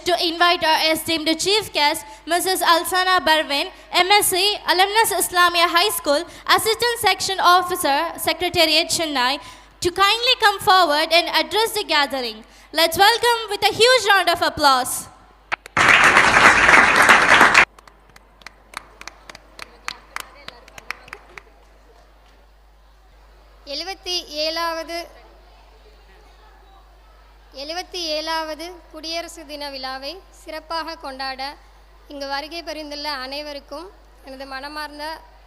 to invite our esteemed chief guest, Mrs. Alsana Barwin, MSc, Alumnus Islamia High School, Assistant Section Officer, Secretariat Chennai, to kindly come forward and address the gathering. Let's welcome with a huge round of applause. எழுபத்தி ஏழாவது குடியரசு தின விழாவை சிறப்பாக கொண்டாட இங்கு வருகை புரிந்துள்ள அனைவருக்கும் எனது மனமார்ந்த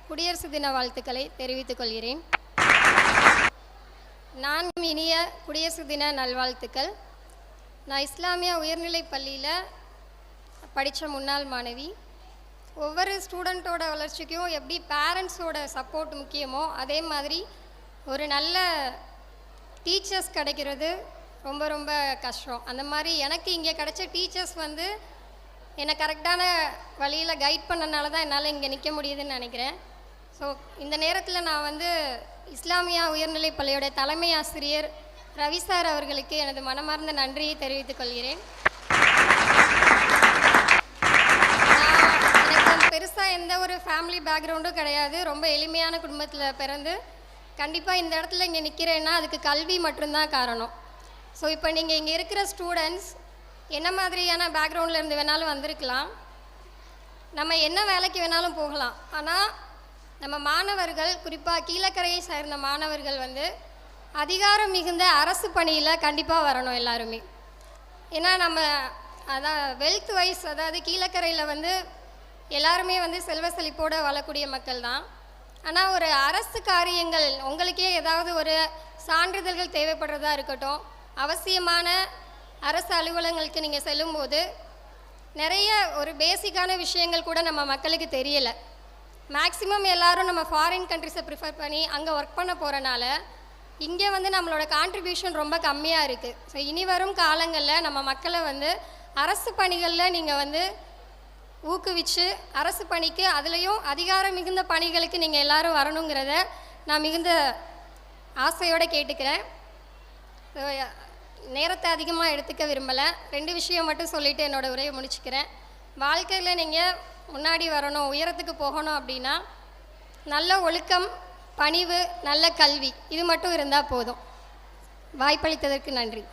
குடியரசு தின வாழ்த்துக்களை தெரிவித்துக் கொள்கிறேன். நான் இனிய குடியரசு தின நல்வாழ்த்துக்கள். நான் இஸ்லாமியா உயர்நிலைப் பள்ளியில் படித்த முன்னாள் மாணவி. ஒவ்வொரு ஸ்டூடெண்ட்டோட வளர்ச்சிக்கும் எப்படி பேரண்ட்ஸோட சப்போர்ட் முக்கியமோ அதே மாதிரி ஒரு நல்ல டீச்சர்ஸ் கிடைக்கிறது ரொம்ப ரொம்ப கஷ்டம். அந்த மாதிரி எனக்கு இங்கே கிடைச்ச டீச்சர்ஸ் என்னை கரெக்டான வழியில் கைட் பண்ணனால தான் என்னால் இங்கே நிற்க முடியுதுன்னு நினைக்கிறேன். ஸோ இந்த நேரத்தில் நான் இஸ்லாமியா உயர்நிலைப் பள்ளியோட தலைமை ஆசிரியர் ரவி சார் அவர்களுக்கு எனது மனமார்ந்த நன்றியை தெரிவித்துக் கொள்கிறேன். எனக்கு பெருசாக எந்த ஒரு ஃபேமிலி பேக்ரவுண்டும் கிடையாது. ரொம்ப எளிமையான குடும்பத்தில் பிறந்து கண்டிப்பாக இந்த இடத்துல இங்கே நிற்கிறேன்னா அதுக்கு கல்வி மட்டும்தான் காரணம். ஸோ இப்போ நீங்கள் இங்கே இருக்கிற ஸ்டூடெண்ட்ஸ் என்ன மாதிரியான பேக்ரவுண்டில் இருந்து வேணாலும் வந்திருக்கலாம், நம்ம என்ன வேலைக்கு வேணாலும் போகலாம். ஆனால் நம்ம மாணவர்கள், குறிப்பாக கீழக்கரையை சேர்ந்த மாணவர்கள் அதிகாரம் மிகுந்த அரசு பணியில் கண்டிப்பாக வரணும் எல்லாருமே. ஏன்னா நம்ம அதான் வெல்த் வைஸ், அதாவது கீழக்கரையில் எல்லாருமே செல்வ செழிப்போடு வாழக்கூடிய மக்கள் தான். ஆனால் ஒரு அரசு காரியங்கள் உங்களுக்கே ஏதாவது ஒரு சான்றிதழ்கள் தேவைப்படுறதா இருக்கட்டும், அவசியமான அரசு அலுவலகங்களுக்கு நீங்கள் செல்லும்போது நிறைய ஒரு பேசிக்கான விஷயங்கள் கூட நம்ம மக்களுக்கு தெரியலை. மேக்ஸிமம் எல்லோரும் நம்ம ஃபாரின் கண்ட்ரிஸை ப்ரிஃபர் பண்ணி அங்கே ஒர்க் பண்ண போகிறனால இங்கே நம்மளோட கான்ட்ரிபியூஷன் ரொம்ப கம்மியாக இருக்குது. ஸோ இனி வரும் காலங்களில் நம்ம மக்களை அரசு பணிகளில் நீங்கள் ஊக்குவிச்சு அரசு பணிக்கு அதுலேயும் அதிகாரம் மிகுந்த பணிகளுக்கு நீங்கள் எல்லோரும் வரணுங்கிறத நான் மிகுந்த ஆசையோடு கேட்டுக்கிறேன். நேரத்தை அதிகமாக எடுத்துக்க விரும்பலை. 2 விஷயம் மட்டும் சொல்லிவிட்டு என்னோடய உரையை முடிச்சுக்கிறேன். வாழ்க்கையில் நீங்கள் முன்னாடி வரணும், உயரத்துக்கு போகணும் அப்படின்னா நல்ல ஒழுக்கம், பணிவு, நல்ல கல்வி, இது மட்டும் இருந்தால் போதும். வாய்ப்பளித்ததற்கு நன்றி.